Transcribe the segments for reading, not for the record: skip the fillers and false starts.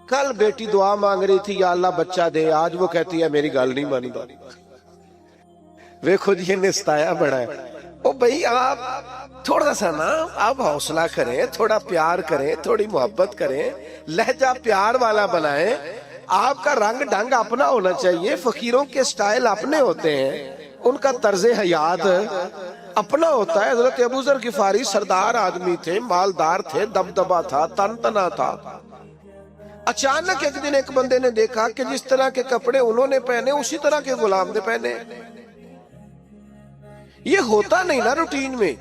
کل بیٹی دعا مانگ رہی تھی یا اللہ بچہ دے، آج وہ کہتی ہے میری گل نہیں مانتا۔ وہ خود یہ نستایا بڑا ہے۔ او بھئی آپ تھوڑا سا نا آپ حوصلہ کریں، تھوڑا پیار کریں، تھوڑی محبت کریں، لہجہ پیار والا بنائیں۔ آپ کا رنگ ڈھنگ اپنا ہونا چاہیے، فقیروں کے سٹائل اپنے ہوتے ہیں، ان کا طرز حیات اپنا ہوتا ہے۔ حضرت ابو ذر غفاری سردار آدمی تھے، مالدار تھے، دبدبا تھا، تن تنا تھا۔ اچانک ایک دن ایک بندے نے دیکھا کہ جس طرح کے کپڑے انہوں نے پہنے اسی طرح کے غلام نے پہنے۔ یہ ہوتا نہیں نا روٹین میں۔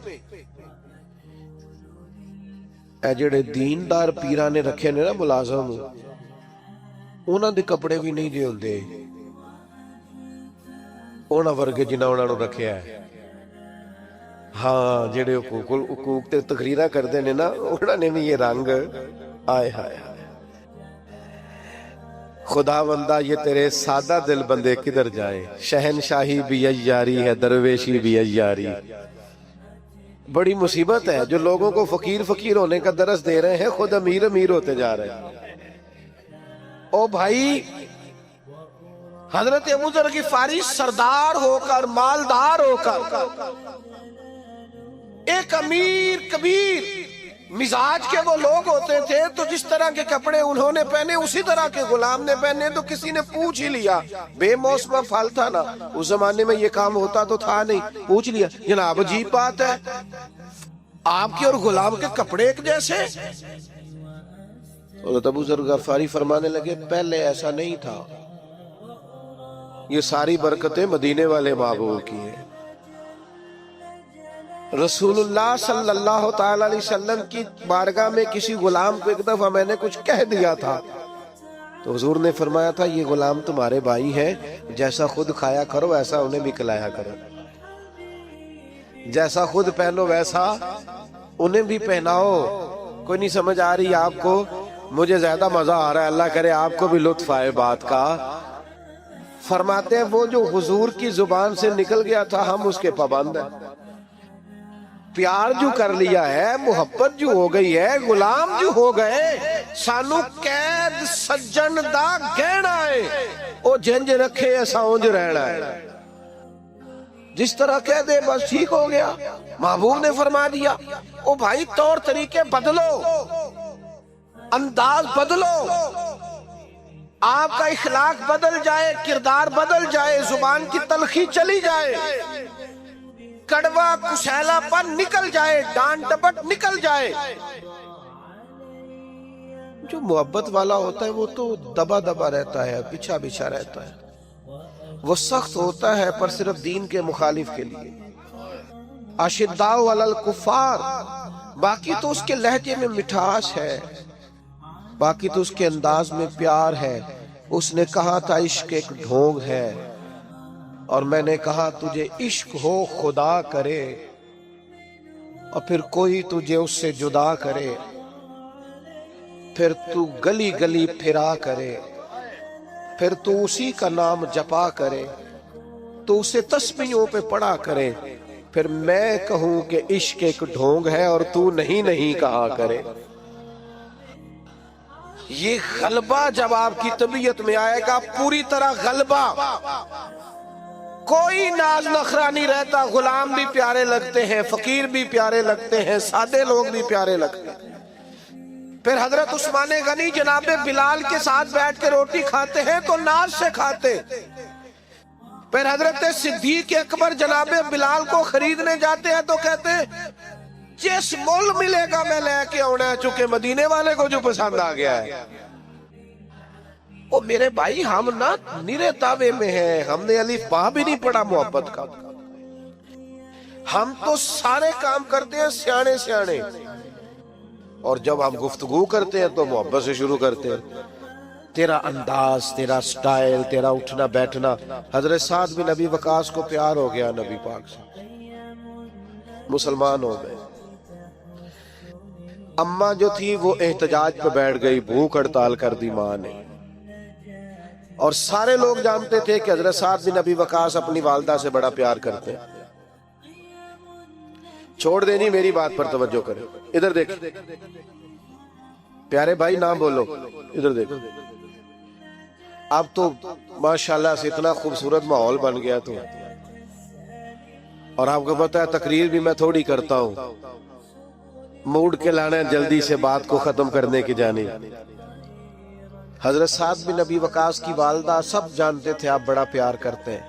اے جڑے دیندار پیران نے رکھے نے نا ملازم، انہاں دے کپڑے بھی نہیں جے ہوندے انہاں ورگے جنہاں انہاں نو رکھیا ہے۔ ہاں جڑے حقوق تے تقریراں کردے نے نا انہاں نے بھی یہ رنگ آئے ہائے ہائے۔ خدا بندہ یہ تیرے سادہ دل بندے کدھر جائیں، شہنشاہی بھی عیاری ہے، درویشی بھی عیاری۔ بڑی مصیبت ہے جو لوگوں کو فقیر فقیر ہونے کا درس دے رہے ہیں، خود امیر امیر ہوتے جا رہے ہیں۔ او بھائی حضرت ابو ذر غفاری سردار ہو کر، مالدار ہو کر، ایک امیر کبیر مزاج کے وہ لوگ ہوتے تھے، تو جس طرح کے کپڑے انہوں نے پہنے اسی طرح کے غلام نے پہنے۔ تو کسی نے پوچھ ہی لیا، بے موسم پھل تھا نا، اس زمانے میں یہ کام ہوتا تو تھا نہیں، پوچھ لیا جناب عجیب بات ہے، آپ کے اور غلام کے کپڑے ایک جیسے؟ حضرت ابو ذر غفاری فرمانے لگے پہلے ایسا نہیں تھا، یہ ساری برکتیں مدینے والے محبوب کی ہیں۔ رسول اللہ صلی اللہ تعالی علیہ وسلم کی بارگاہ میں کسی غلام کو ایک دفعہ میں نے کچھ کہہ دیا تھا، تو حضور نے فرمایا تھا یہ غلام تمہارے بھائی ہیں، جیسا خود کھایا کرو ایسا انہیں بھی کھلایا کرو، جیسا خود پہنو ویسا انہیں بھی پہناؤ۔ کوئی نہیں سمجھ آ رہی آپ کو؟ مجھے زیادہ مزہ آ رہا ہے، اللہ کرے آپ کو بھی لطف آئے بات کا۔ فرماتے ہیں وہ جو حضور کی زبان سے نکل گیا تھا ہم اس کے پابند ہیں، پیار جو کر لیا ہے، محبت جو ہو گئی ہے، غلام جو ہو گئے، سانو قید سجن دا گہنا ہے، او جنج رکھے ایسا اونج رہنا ہے، جس طرح کہہ دے بس ٹھیک ہو گیا۔ محبوب نے فرما دیا او بھائی طور طریقے بدلو، انداز بدلو، آپ کا اخلاق بدل جائے، کردار بدل جائے، زبان کی تلخی چلی جائے، کڑوا کشیلا پن نکل جائے، ڈانٹ ڈپٹ نکل جائے۔ جو محبت والا ہوتا ہے وہ تو دبا دبا رہتا ہے، بچھا بچھا رہتا ہے، وہ سخت ہوتا ہے پر صرف دین کے مخالف کے لیے۔ اشداء علی الکفار، باقی تو اس کے لہجے میں مٹھاس ہے، باقی تو اس کے انداز میں پیار ہے۔ اس نے کہا تھا عشق ایک ڈھونگ ہے، اور میں نے کہا تجھے عشق ہو خدا کرے، اور پھر کوئی تجھے اس سے جدا کرے، پھر تو گلی گلی پھرا کرے، پھر تو اسی کا نام جپا کرے، تو اسے تسبیحوں پہ پڑھا کرے، پھر میں کہوں کہ عشق ایک ڈھونگ ہے اور تو نہیں نہیں کہا کرے۔ یہ غلبہ جب آپ کی طبیعت میں آئے گا، پوری طرح غلبہ، کوئی ناز نخرہ نہیں رہتا، غلام بھی پیارے لگتے ہیں، فقیر بھی پیارے لگتے ہیں، سادے لوگ بھی پیارے لگتے ہیں۔ پھر حضرت عثمان غنی جناب بلال کے ساتھ بیٹھ کے روٹی کھاتے ہیں تو ناز سے کھاتے۔ پھر حضرت صدیق اکبر جناب بلال کو خریدنے جاتے ہیں تو کہتے ہیں جس مول ملے گا میں لے کے آنا ہے، چونکہ مدینے والے کو جو پسند آ گیا ہے۔ او میرے بھائی ہم نہ نیرے تابے میں ہیں، ہم نے الف با بھی نہیں پڑھا محبت کا، ہم تو سارے کام کرتے ہیں سیانے سیانے، اور جب ہم گفتگو کرتے ہیں تو محبت سے شروع کرتے ہیں۔ تیرا انداز، تیرا سٹائل، تیرا اٹھنا بیٹھنا۔ حضرت سعد بن ابی وقاص کو پیار ہو گیا نبی پاک سے، مسلمان ہو گئے۔ اماں جو تھی وہ احتجاج پہ بیٹھ گئی، بھوک ہڑتال کر دی ماں نے، اور سارے لوگ جانتے تھے کہ حضرت سعد بن ابی وقاص اپنی والدہ سے بڑا پیار کرتے ہیں۔ چھوڑ دینی، میری بات پر توجہ کریں، ادھر دیکھ۔ پیارے بھائی نہ بولو، ادھر دیکھو، اب تو ماشاءاللہ سے اتنا خوبصورت ماحول بن گیا تو، اور آپ کو پتا ہے تقریر بھی میں تھوڑی کرتا ہوں، موڈ کے لانا جلدی سے بات کو ختم کرنے کی جانی۔ حضرت سعد بن ابی وقاص کی والدہ سب جانتے تھے آپ بڑا پیار کرتے ہیں،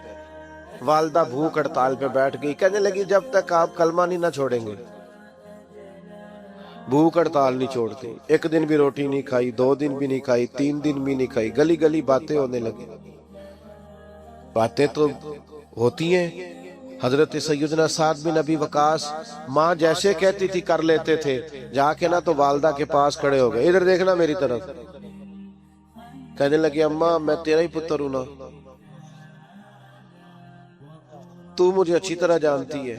والدہ بھوک ہڑتال پہ بیٹھ گئی، کہنے لگی جب تک آپ کلمہ نہیں نہ چھوڑیں گے۔ بھوک ہڑتال نہیں چھوڑتے، ایک دن بھی روٹی نہیں کھائی، 2 دن بھی نہیں کھائی، 3 دن بھی نہیں کھائی، گلی گلی باتیں ہونے لگی۔ باتیں تو ہوتی ہیں، حضرت سیدنا سعد بن ابی وقاص ماں جیسے کہتی تھی کر لیتے تھے، جا کے نا تو والدہ کے پاس کھڑے ہو گئے، ادھر دیکھنا میری طرف، کہنے لگے اماں میں تیرا ہی پتر ہوں نا، تو مجھے اچھی طرح جانتی ہے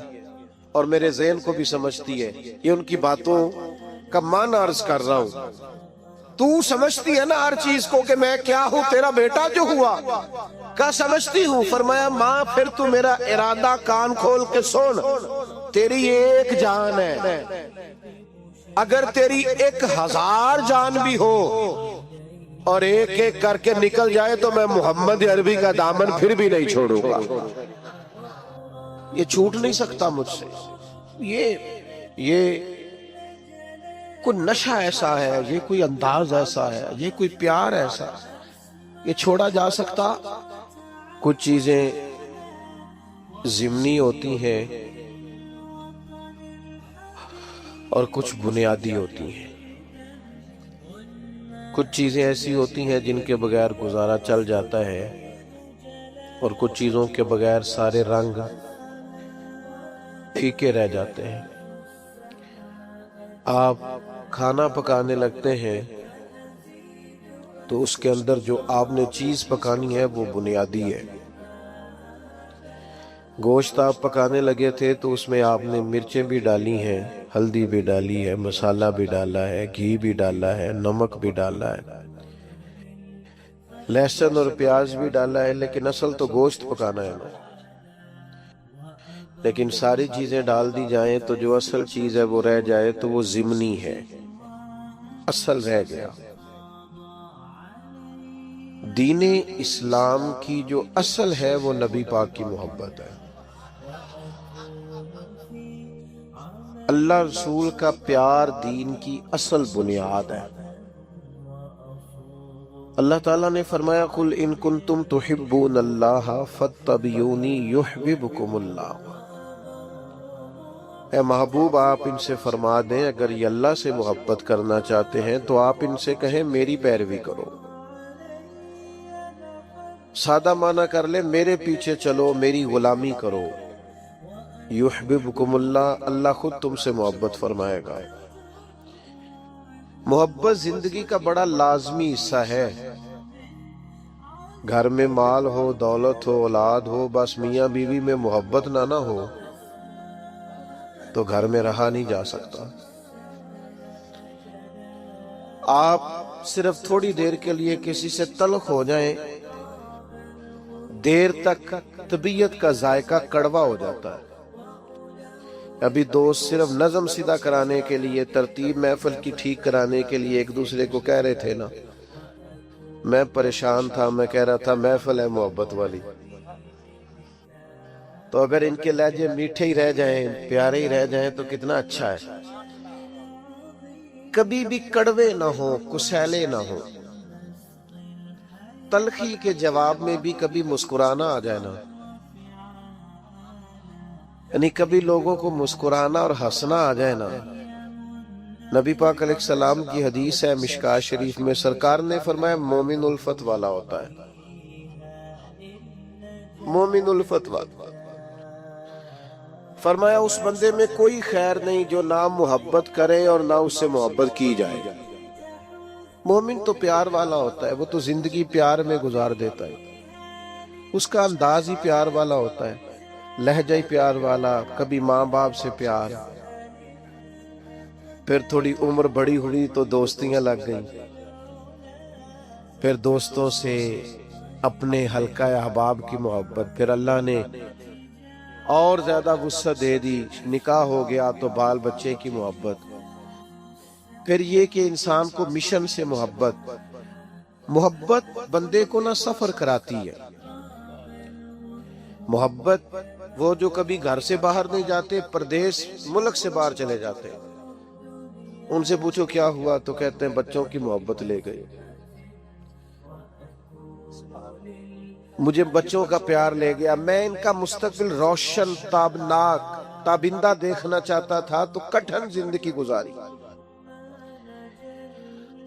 اور میرے ذہن کو بھی سمجھتی ہے، یہ ان کی باتوں کا معنی عرض کر رہا ہوں، تو سمجھتی ہے نا ہر چیز کو کہ میں کیا ہوں، تیرا بیٹا جو ہوا کیا سمجھتی ہوں؟ فرمایا ماں پھر تو میرا ارادہ کان کھول کے سن، تیری ایک جان ہے، اگر تیری 1000 جان بھی ہو اور ایک ایک کر کے نکل جائے تو میں محمد عربی کا دامن پھر بھی نہیں چھوڑوں گا، یہ چھوٹ نہیں سکتا مجھ سے، یہ کوئی نشہ ایسا ہے، یہ کوئی انداز ایسا ہے، یہ کوئی پیار ایسا ہے، یہ چھوڑا جا سکتا؟ کچھ چیزیں ضمنی ہوتی ہیں اور کچھ بنیادی ہوتی ہیں، کچھ چیزیں ایسی ہوتی ہیں جن کے بغیر گزارا چل جاتا ہے، اور کچھ چیزوں کے بغیر سارے رنگ پھیکے رہ جاتے ہیں۔ آپ کھانا پکانے لگتے ہیں تو اس کے اندر جو آپ نے چیز پکانی ہے وہ بنیادی ہے۔ گوشت آپ پکانے لگے تھے تو اس میں آپ نے مرچیں بھی ڈالی ہیں، ہلدی بھی ڈالی ہے، مسالہ بھی ڈالا ہے، گھی بھی ڈالا ہے، نمک بھی ڈالا ہے، لہسن اور پیاز بھی ڈالا ہے، لیکن اصل تو گوشت پکانا ہے نا۔ لیکن ساری چیزیں ڈال دی جائیں تو جو اصل چیز ہے وہ رہ جائے تو وہ ضمنی ہے، اصل رہ گیا۔ دین اسلام کی جو اصل ہے وہ نبی پاک کی محبت ہے، اللہ رسول کا پیار دین کی اصل بنیاد ہے۔ اللہ تعالیٰ نے فرمایا قُلْ إِن كُنْتُمْ تُحِبُّونَ اللَّهَ فَاتَّبِعُونِي يُحْبِبْكُمُ اللَّهُ۔ اے محبوب آپ ان سے فرما دیں اگر یہ اللہ سے محبت کرنا چاہتے ہیں تو آپ ان سے کہیں میری پیروی کرو، سادہ معنی کر لیں میرے پیچھے چلو، میری غلامی کرو، یحببکم اللہ، اللہ خود تم سے محبت فرمائے گا۔ محبت زندگی کا بڑا لازمی حصہ ہے۔ گھر میں مال ہو، دولت ہو، اولاد ہو، بس میاں بیوی میں محبت نہ ہو تو گھر میں رہا نہیں جا سکتا۔ آپ صرف تھوڑی دیر کے لیے کسی سے تلخ ہو جائیں، دیر تک طبیعت کا ذائقہ کڑوا ہو جاتا ہے۔ ابھی دوست صرف نظم سیدھا کرانے کے لیے، ترتیب محفل کی ٹھیک کرانے کے لیے ایک دوسرے کو کہہ رہے تھے نا، میں پریشان تھا، میں کہہ رہا تھا محفل ہے محبت والی، تو اگر ان کے لہجے میٹھے ہی رہ جائیں، پیارے ہی رہ جائیں تو کتنا اچھا ہے، کبھی بھی کڑوے نہ ہوں، کسیلے نہ ہوں، تلخی کے جواب میں بھی کبھی مسکرانا آ جائے نا، یعنی کبھی لوگوں کو مسکرانا اور ہنسنا آ جائے نا۔ نبی پاک علیہ السلام کی حدیث ہے مشکاۃ شریف میں، سرکار نے فرمایا مومن الفت والا ہوتا ہے، مومن الفت والا، فرمایا اس بندے میں کوئی خیر نہیں جو نہ محبت کرے اور نہ اس سے محبت کی جائے۔ مومن تو پیار والا ہوتا ہے، وہ تو زندگی پیار میں گزار دیتا ہے، اس کا انداز ہی پیار والا ہوتا ہے، لہجہ ہی پیار والا، کبھی ماں باپ سے پیار، پھر تھوڑی عمر بڑی ہوئی تو دوستیاں لگ گئیں، پھر دوستوں سے اپنے حلقہ احباب کی محبت، پھر اللہ نے اور زیادہ وسعت دے دی، نکاح ہو گیا تو بال بچے کی محبت، پھر یہ کہ انسان کو مشن سے محبت بندے کو نہ سفر کراتی ہے. محبت وہ جو کبھی گھر سے باہر نہیں جاتے، پردیس ملک سے باہر چلے جاتے، ان سے پوچھو کیا ہوا تو کہتے ہیں بچوں کی محبت لے گئی، مجھے بچوں کا پیار لے گیا، میں ان کا مستقبل روشن تابناک تابندہ دیکھنا چاہتا تھا تو کٹھن زندگی گزاری،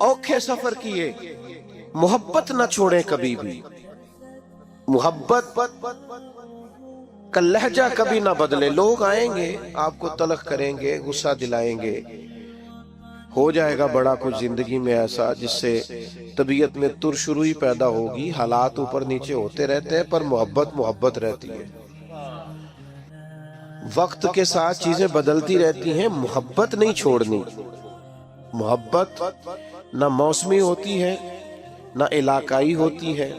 اوکھے سفر کیے. محبت نہ چھوڑیں کبھی بھی، محبت کا لہجہ کبھی نہ بدلے. لوگ آئیں گے آپ کو تلخ کریں گے، غصہ دلائیں گے، ہو جائے گا بڑا کچھ زندگی میں ایسا جس سے طبیعت میں ترشروئی پیدا ہوگی. حالات اوپر نیچے ہوتے رہتے ہیں، پر محبت رہتی ہے. وقت کے ساتھ چیزیں بدلتی رہتی ہیں، محبت نہیں چھوڑنی. محبت نہ موسمی ہوتی ہے، نہ علاقائی ہوتی ہے،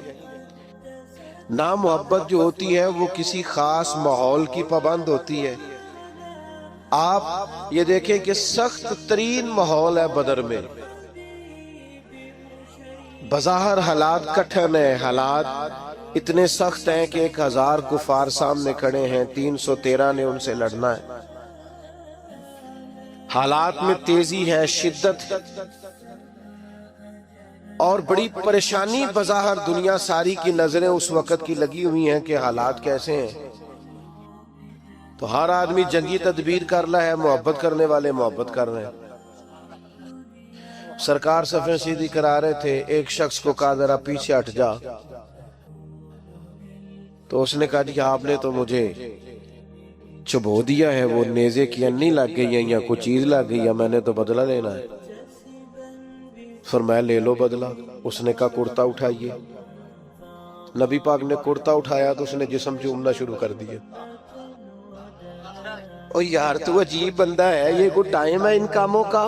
نہ محبت جو ہوتی ہے وہ کسی خاص ماحول کی پابند ہوتی ہے. آپ یہ دیکھیں کہ سخت ترین ماحول ہے بدر میں، بظاہر حالات کٹھن ہیں، حالات اتنے سخت ہیں کہ 1000 کفار سامنے کھڑے ہیں، 313 نے ان سے لڑنا ہے. حالات میں تیزی ہے، شدت ہے، اور بڑی پریشانی بظاہر دنیا ساری کی نظریں اس وقت کی لگی ہوئی ہیں کہ حالات کیسے ہیں. تو ہر آدمی جنگی تدبیر کر رہا ہے، محبت کرنے والے محبت کر رہے ہیں. سرکار صفیں سیدھی کرا رہے تھے، ایک شخص کو کہا ذرا پیچھے ہٹ جا، تو اس نے کہا جی آپ نے تو مجھے چبو دیا ہے، وہ نیزے کی انی لگ گئی ہے یا کوئی چیز لگ گئی ہے، میں نے تو بدلہ لینا ہے. فرمایا لے لو بدلہ. اس نے کہا کرتا اٹھائیے. نبی پاک نے کرتا اٹھایا تو اس نے جسم چومنا شروع کر دیا. او یار تو عجیب بندہ ہے، یہ کوئی ٹائم ہے ان کاموں کا؟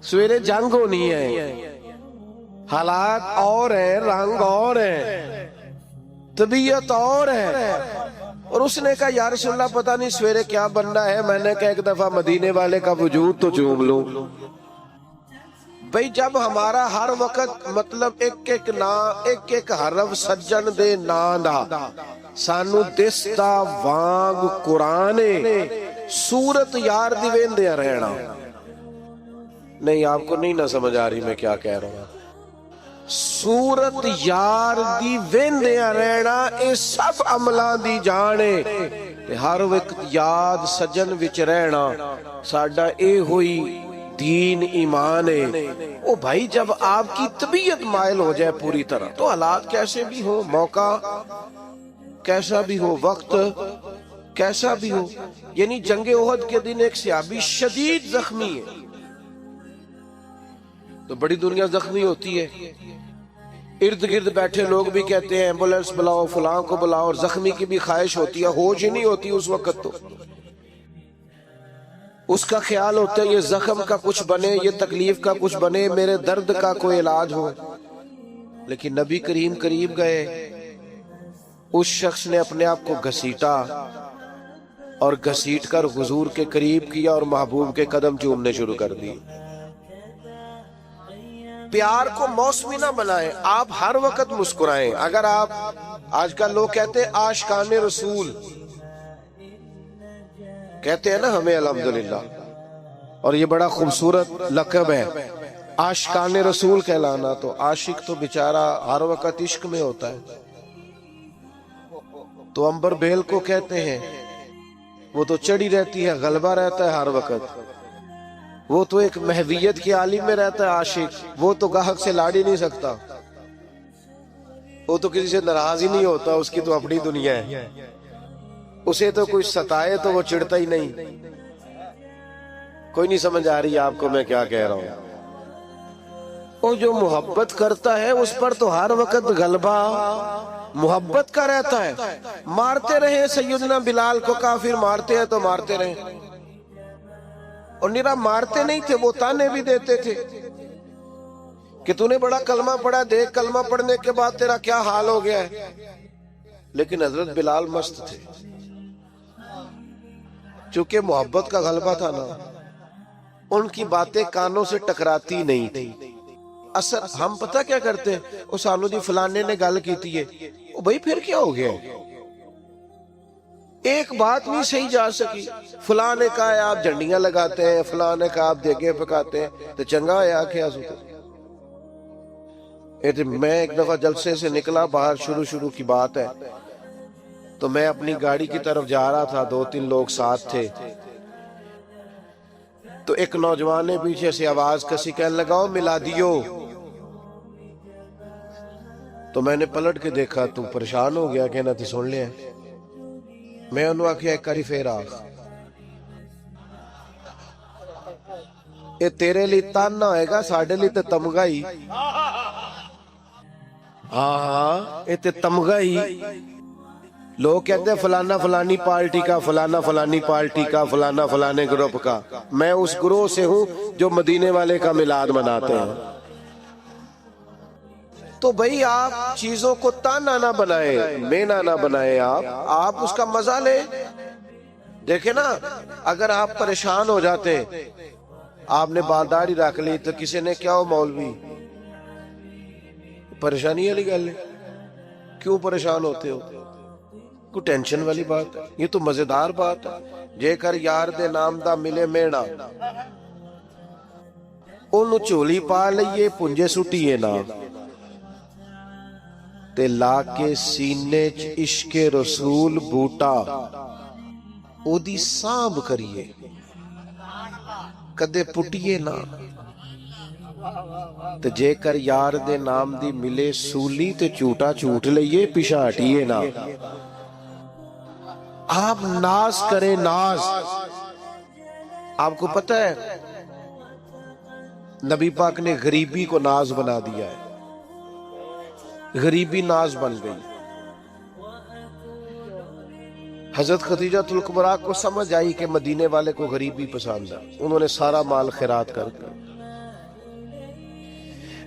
سویرے جنگ ہونی ہے، حالات اور ہیں، رنگ اور ہیں، طبیعت اور ہے. اور اس نے کہا یا رسول اللہ پتہ نہیں سویرے کیا بننا ہے. میں نے کہا ایک دفعہ مدینے والے کا وجود تو چوم لوں. بھئی جب ہمارا ہر وقت مطلب ایک ایک حرف سجن دے نام دا سانو دستا وانگ قرآن سورت یار دی ویندے رہنا. نہیں آپ کو نہیں نہ سمجھ آ رہی میں کیا کہہ رہا ہوں. سورت یار دی ویندے رہنا اے سب عملان دی جانے، ہر وقت یاد سجن وچ رہنا ساڈا اے ہوئی دین ایمان ہے. او بھائی جب آپ کی طبیعت مائل ہو جائے پوری طرح تو حالات کیسے بھی ہو، موقع کیسا بھی ہو، وقت کیسا بھی ہو. یعنی جنگ احد کے دن ایک صحابی شدید زخمی ہے، تو بڑی دنیا زخمی ہوتی ہے، ارد گرد بیٹھے لوگ بھی کہتے ہیں ایمبولینس بلاؤ، فلاں کو بلاؤ، اور زخمی کی بھی خواہش ہوتی ہے، ہوش ہی نہیں ہوتی اس وقت. تو اس کا خیال ہوتا ہے یہ زخم کا کچھ بنے، یہ تکلیف کا کچھ بنے، میرے درد کا کوئی علاج ہو. لیکن نبی کریم قریب گئے، اس شخص نے اپنے آپ کو گھسیٹا اور گھسیٹ کر حضور کے قریب کیا اور محبوب کے قدم چومنے شروع کر دی. پیار کو موسمی نہ بنائیں، آپ ہر وقت مسکرائیں. اگر آپ آج کل لوگ کہتے ہیں عاشقان رسول کہتے ہیں نا ہمیں الحمدللہ، اور یہ بڑا خوبصورت لقب ہے عاشقان رسول کہلانا. تو عاشق تو بیچارہ ہر وقت عشق میں ہوتا ہے. تو امبر بیل کو کہتے ہیں وہ تو چڑھی رہتی ہے، غلبہ رہتا ہے ہر وقت. وہ تو ایک محویت کی عالم میں رہتا ہے عاشق، وہ تو گاہک سے لاڑ ہی نہیں سکتا، وہ تو کسی سے ناراض ہی نہیں ہوتا، اس کی تو اپنی دنیا ہے. اسے تو کوئی ستائے تو وہ چڑھتا ہی نہیں. کوئی نہیں سمجھ آ رہی آپ کو میں کیا کہہ رہا ہوں. وہ جو محبت کرتا ہے اس پر تو ہر وقت غلبہ محبت کا رہتا ہے. مارتے رہے سیدنا بلال کو کافر، مارتے ہیں تو مارتے رہے، اور نیرا مارتے نہیں تھے، وہ تانے بھی دیتے تھے کہ تو نے بڑا کلمہ پڑھا، دیکھ کلمہ پڑھنے کے بعد تیرا کیا حال ہو گیا ہے. لیکن حضرت بلال مست تھے، چونکہ محبت کا غلبہ تھا نا. ان کی باتیں کانوں سے ٹکراتی نہیں تھی. اثر ہم پتہ کیا کرتے ہیں, وہ سانو جی فلانے نے گل کیتی ہے, وہ بھائی پھر کیا ہو گیا, ایک بات نہیں صحیح جا سکی. فلاں نے کہا ہے آپ جھنڈیاں لگاتے ہیں, فلاں نے کہا آپ دیگیں پکاتے ہیں, تو چنگا ہے کیا سوتے. میں ایک دفعہ جلسے سے نکلا باہر, شروع کی بات ہے, تو میں اپنی گاڑی کی طرف جا رہا تھا, 2-3 لوگ ساتھ تھے. تو ایک نوجوان نے پیچھے سے آواز کسی کہنے لگا ملا دیو. تو میں نے پلٹ کے دیکھا, تو پریشان ہو گیا, کہنا تھی سن لیا. میں انہوں آکھیا ایک کاری پھر آخ, یہ تیرے لی تان نہ ہوئے گا, ساڑھے لی تے تمغہ ہی. ہاں یہ تے تمغہ ہی. لوگ کہتے ہیں فلانا فلانی پارٹی کا, فلانا فلانی پارٹی کا, فلانا فلانے گروپ کا. میں اس گروہ سے ہوں جو مدینے والے کا میلاد مناتے ہیں. تو بھئی آپ چیزوں کو تانا نہ بنائیں, مینا نہ بنائیں, آپ اس کا مزہ لیں. دیکھیں نا, اگر آپ پریشان ہو جاتے ہیں, آپ نے بالداری رکھ لی, تو کسی نے کیا ہو مولوی, پریشانی والی گل ہے, کیوں پریشان ہوتے ہو, کوئی ٹینشن والی بات ہے, یہ تو مزیدار بات ہے. جے کر یار دے نام دا ملے مینا, انہوں چولی پا لئیے پنجے سٹیے نا, تے لا کے سینے چ عشق رسول بوٹا, او دی سانب کریے, کدے پٹیے نا. تے جے کر یار دے نام دی ملے سولی, تے چوٹا چوٹ لئیے پیچھے ہٹیے نا. آپ ناز کریں, ناز. آپ کو پتہ ہے نبی پاک نے غریبی کو ناز بنا دیا ہے, غریبی ناز بن گئی. حضرت خدیجہ الکبریٰ کو سمجھ آئی کہ مدینے والے کو غریبی پسند ہے, انہوں نے سارا مال خیرات کر دیا,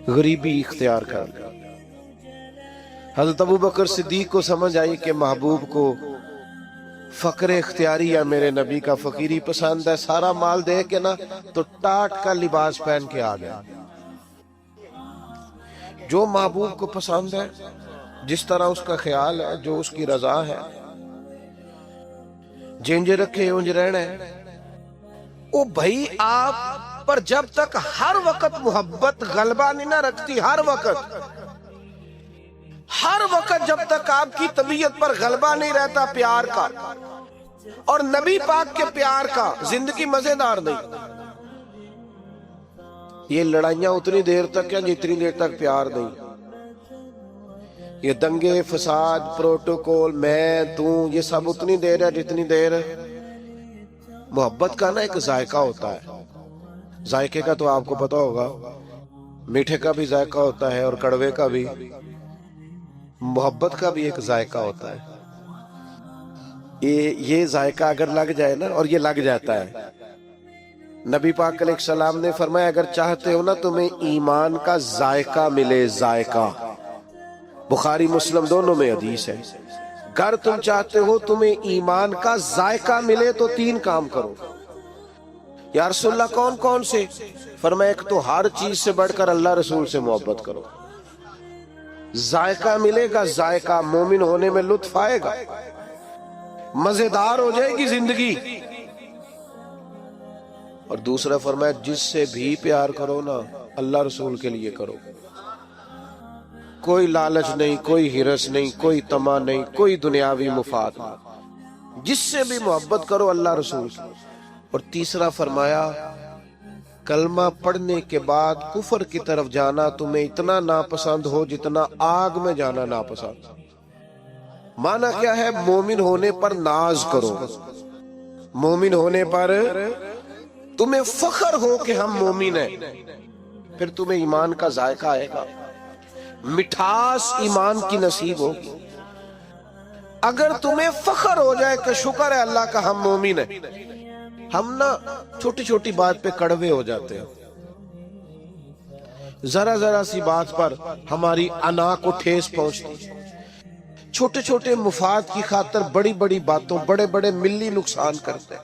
غریبی اختیار کر دیا. حضرت ابوبکر صدیق کو سمجھ آئی کہ محبوب کو فقر اختیاری ہے, میرے نبی کا فقیری پسند ہے, سارا مال دے کے نا تو ٹاٹ کا لباس پہن کے آ گیا. جو محبوب کو پسند ہے, جس طرح اس کا خیال ہے, جو اس کی رضا ہے, جنج رکھے انج رہنا ہے. او بھائی آپ پر جب تک ہر وقت محبت غلبہ نہیں نہ رکھتی, ہر وقت جب تک آپ کی طبیعت پر غلبہ نہیں رہتا پیار کا اور نبی پاک کے پیار کا, زندگی مزیدار نہیں. یہ لڑائیاں اتنی دیر تک ہیں جتنی دیر تک پیار نہیں. یہ دنگے فساد پروٹوکول میں تو, یہ سب اتنی دیر ہے جتنی دیر محبت کا نا ایک ذائقہ ہوتا ہے. ذائقے کا تو آپ کو پتا ہوگا, میٹھے کا بھی ذائقہ ہوتا ہے اور کڑوے کا بھی. محبت کا بھی ایک ذائقہ ہوتا ہے. یہ ذائقہ اگر لگ جائے نا, اور یہ لگ جاتا ہے, نبی پاک علیہ السلام نے فرمایا اگر چاہتے ہو نا تمہیں ایمان کا ذائقہ ملے, ذائقہ, بخاری مسلم دونوں میں حدیث ہے, اگر تم چاہتے ہو تمہیں ایمان کا ذائقہ ملے تو 3 کام کرو. یا رسول اللہ کون کون سے؟ فرمایا ایک تو ہر چیز سے بڑھ کر اللہ رسول سے محبت کرو, ذائقہ ملے گا, ذائقہ, مومن ہونے میں لطف آئے گا, مزیدار ہو جائے گی زندگی. اور دوسرا فرمایا جس سے بھی پیار کرو نا اللہ رسول کے لیے کرو, کوئی لالچ نہیں, کوئی ہرس نہیں, کوئی طمع نہیں, کوئی دنیاوی مفاد نہیں, جس سے بھی محبت کرو اللہ رسول کی. اور تیسرا فرمایا کلمہ پڑھنے کے بعد کفر کی طرف جانا تمہیں اتنا ناپسند ہو جتنا آگ میں جانا ناپسند. معنی کیا ہے؟ مومن ہونے پر ناز کرو, مومن ہونے پر تمہیں فخر ہو کہ ہم مومن ہیں, پھر تمہیں ایمان کا ذائقہ آئے گا, مٹھاس ایمان کی نصیب ہوگی. اگر تمہیں فخر ہو جائے کہ شکر ہے اللہ کا ہم مومن ہیں, ہم نا چھوٹی چھوٹی بات پہ کڑوے ہو جاتے ہیں, ذرا ذرا سی بات پر ہماری انا کو ٹھیس پہنچتی, چھوٹے چھوٹے مفاد کی خاطر بڑی بڑی باتوں بڑے بڑے ملی نقصان کرتے ہیں.